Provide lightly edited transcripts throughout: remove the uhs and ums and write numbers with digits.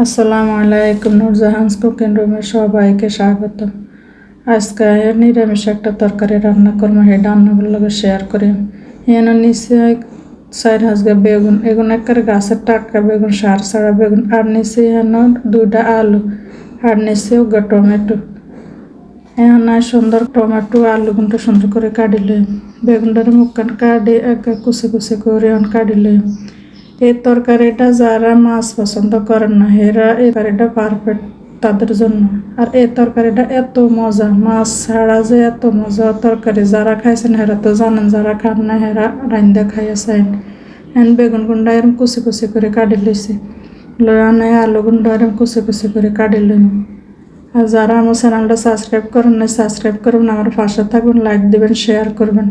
আসসালামু আলাইকুম, নূরজাহানস কুকিং রুমে সবাইকে স্বাগতম। আজকে নিরামিষ একটা তরকারি রান্না করবো, সেই রান্নাগুলো শেয়ার করি। এখানে নিচে 4 হাঁসগা বেগুন, এগুলো একেবারে গাছের টাটকা বেগুন, সার ছাড়া বেগুন। আর নিচে এখানে 2টা আলু, আর নিচে টমেটো। এখানে সুন্দর টমেটো আলু কিন্তু সুন্দর করে কাটিলে, বেগুনটার মুখখান কাটি একে কুচি কুচি করে কাটিলে। এই তরকারিটা যারা মাছ পছন্দ করেন না, এরা এই তরকারিটা পারফেক্ট তাদের জন্য। আর এই তরকারিটা এত মজা, মাছ ছাড়া যে এত মজা তরকারি, যারা খাইছেন হেরা তো জানেন, যারা খান না হেরা রান্দা খাইয়েছেন। বেগুন গুন্ডা এরম কুচি কুচি করে কাটি লইছি, লয়ানে আলু গুন্ডা এরম কুচি কুচি করে কাটি লইম। আর যারা আমার চ্যানেলটা সাবস্ক্রাইব করেন না, সাবস্ক্রাইব করবেন, আমার পাশে থাকবেন, লাইক দিবেন, শেয়ার করবেন।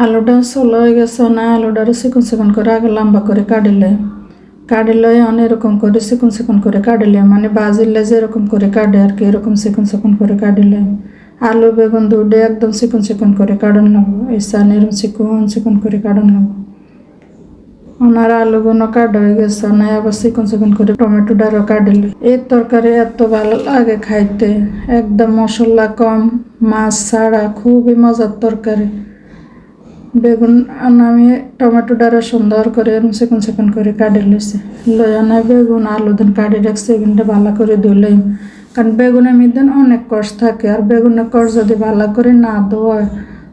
আলুটা ছোলা হয়ে গেছে না, আলুটারে চিকন চিকন করে আগে লম্বা করে কাটিলে এরকম করে চিকন চিকন করে কাটিলে, মানে বাজিলে যেরকম করে কাটে আর কি, এরকম চিকন চিকন করে কাটিলে। আলু বেগুন দুটো একদম চিকন চিকন করে কাটান নেবো, এই চান এরকম চিকন চিকন করে কাটান নেবো। ওনার আলুগুলো কাটা হয়ে গেছে না, আবার চিকন চিকন করে টমেটোটারও কাটিলে। এই তরকারি এত ভালো লাগে খাইতে, একদম মশলা কম, মাছ ছাড়া, খুবই মজার তরকারি। বেগুন আমি টমেটোটারে সুন্দর করে চিকন চিকন করে কাটি লইছি, লইয়া বেগুন আলু দিন কাটি রাখছি, এখানটা ভালো করে ধুইলাম। কারণ বেগুনের মধ্যে অনেক কষ থাকে, আর বেগুনের কষ যদি ভালো করে না ধোয়া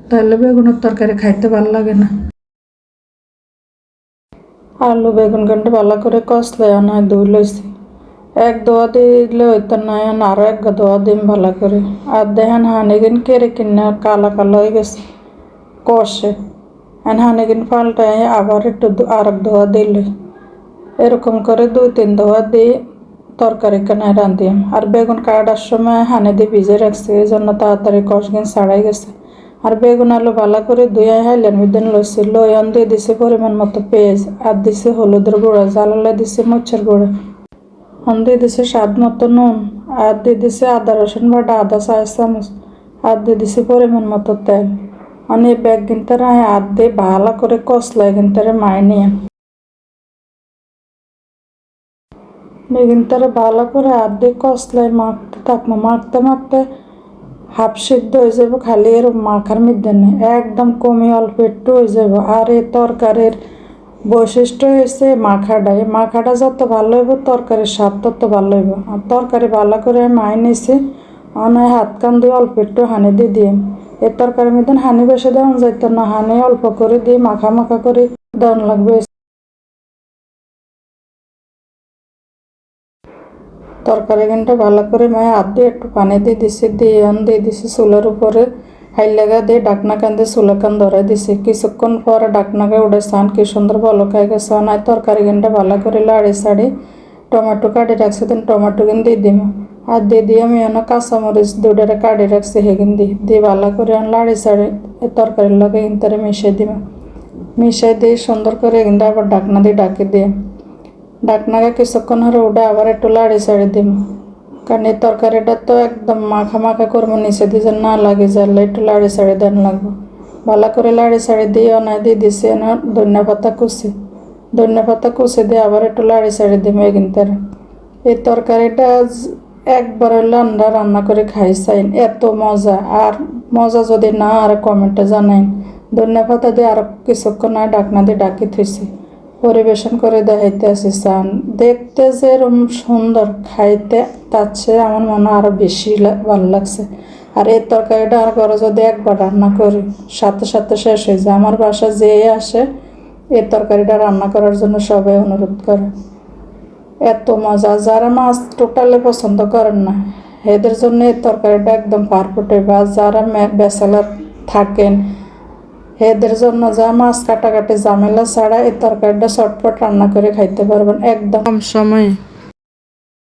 তাহলে বেগুনের তরকারি খাইতে ভালো লাগে না। আলু বেগুন ঘন্টা ভালো করে কষলে ধুই লইছি, এক দোয়া দিলে হইতো না, আরো এক দোয়া দিম ভালো করে। আর দেখেন হানিগিন কেড়ে কিনা কালা কালা হয়ে গেছে কষে, হানিগিন পাল্টায় আবার একটু আর এক ধোয়া দিলে, এরকম করে 2-3 ধোয়া দিয়ে তরকারি কানায় রাঁধিম। আর বেগুন কাটার সময় হানি দিয়ে ভিজে রাখছি, এই জন্য তাড়াতাড়ি কষগিন ছাড়াই গেছে। আর বেগুন আলু ভালো করে ধুয়ে হাইলের মধ্যে লইছি, লইন দিয়ে দিছি পরিমাণ মতো পেঁয়াজ, আর দিছি হলুদের গুঁড়া, জ্বালালে দিছি মরিচের গুঁড়া, দিয়ে দিছি স্বাদ মতো নুন, আর দিয়ে দিছি আদা রসুন বাটা আধা 4 চামচ, আর দিয়ে দিছি পরিমাণ মতো তেল। এই ব্যাগ গিনতারে হাত দিয়ে ভালো করে কষলাই গিনতারে মাইনিয়ে, বেগিনতারে ভালো করে হাত দিয়ে কষলাই মাখতে থাকবো, মাখতে হাফ সিদ্ধ হয়ে যাব, খালি এর মাখার মধ্যে নেই, একদম কমে অল্প একটু হয়ে যাব। আর এই তরকারির বৈশিষ্ট্য হয়েছে মাখাটা, এই মাখাটা যত ভালো হইব তরকারির স্বাদ তত ভালো হইব। আর তরকারি ভালো করে মাই নিছি, অনায় হাত কান দিয়ে অল্প একটু হানি দিয়ে দিই। এই তরকারির মধ্যে হানি বেশি দেওয়া যাইতো না, হানি অল্প করে দিয়ে মাখা মাখা করে দেওয়ান লাগবে। তরকারি কিন্তু ভালো করে মায়ে হাত দিয়ে একটু পানি দিয়ে দিছি চুলার উপরে, হাইলাগা দিয়ে ডাকনা কান দিয়ে চুলা কান ধরে দিছি। কিছুক্ষণ পরে ডাকনাকে উঠে চান কি সুন্দর বলকাই গেছে। নাই তরকারি কিন্তু ভালো করে লাড়ি ছাড়ি টমেটো কাটি রাখছি, দেন টমেটো কিন দিয়ে দিম। আর দিয়ে আমি কাঁচামরিচ 2টা কাটি রাখছি, সেগিন দিয়ে ভালো করে লাড়ি ছাড়ি তরকারির লগে কিন্তু মিশিয়ে দিয়ে সুন্দর করে কিন্তু আবার ডাকনা দিয়ে ডাকি দিয়ে ডাকনাকে কিছুক্ষণ হরে উঠে আবার একটু লাড়ি ছাড়ি দিম। কারণ এই তরকারিটা তো একদম মাখা মাখা করবো, নিচে দিয়ে না লাগে জানলে একটু লাড়ি ছাড়ি দেন লাগবো। ভালো করে লাড়ি ছাড়ি দিয়ে দিয়ে দিছি ধনিয়া পাতা কুচি দিয়ে আবার একটু লাড়ি ছাড়ি দিম। এগিনতারে এই তরকারিটা একবার হইলে আমরা রান্না করে খাইছেন, এত মজা। আর মজা যদি না আর কমেন্টে জানাইন। ধনিয়া পাতা দিয়ে আর কিছুক্ষণ ডাকনা দিয়ে ডাকি থইছি, পরিবেশন করে দেখাইতে আসি। চান দেখতে যে এরকম সুন্দর, খাইতে তার চেয়ে আমার মনে আরো বেশি ভালো লাগছে। আর এই তরকারিটা আর ঘরে যদি একবার রান্না করি সাথে সাথে শেষ হয়ে যায়। আমার বাসা যে আসে এই তরকারিটা রান্না করার জন্য সবাই অনুরোধ করে, এত মজা। যারা মাছ টোটালি পছন্দ করেন না এদের জন্য এই তরকারিটা একদম পারফেক্ট। বা যারা ব্যাচেলার থাকেন এদের জন্য যা মাছ কাটাকাটি ঝামেলা ছাড়া এই তরকারিটা চটপট রান্না করে খাইতে পারবেন একদম কম সময়ে।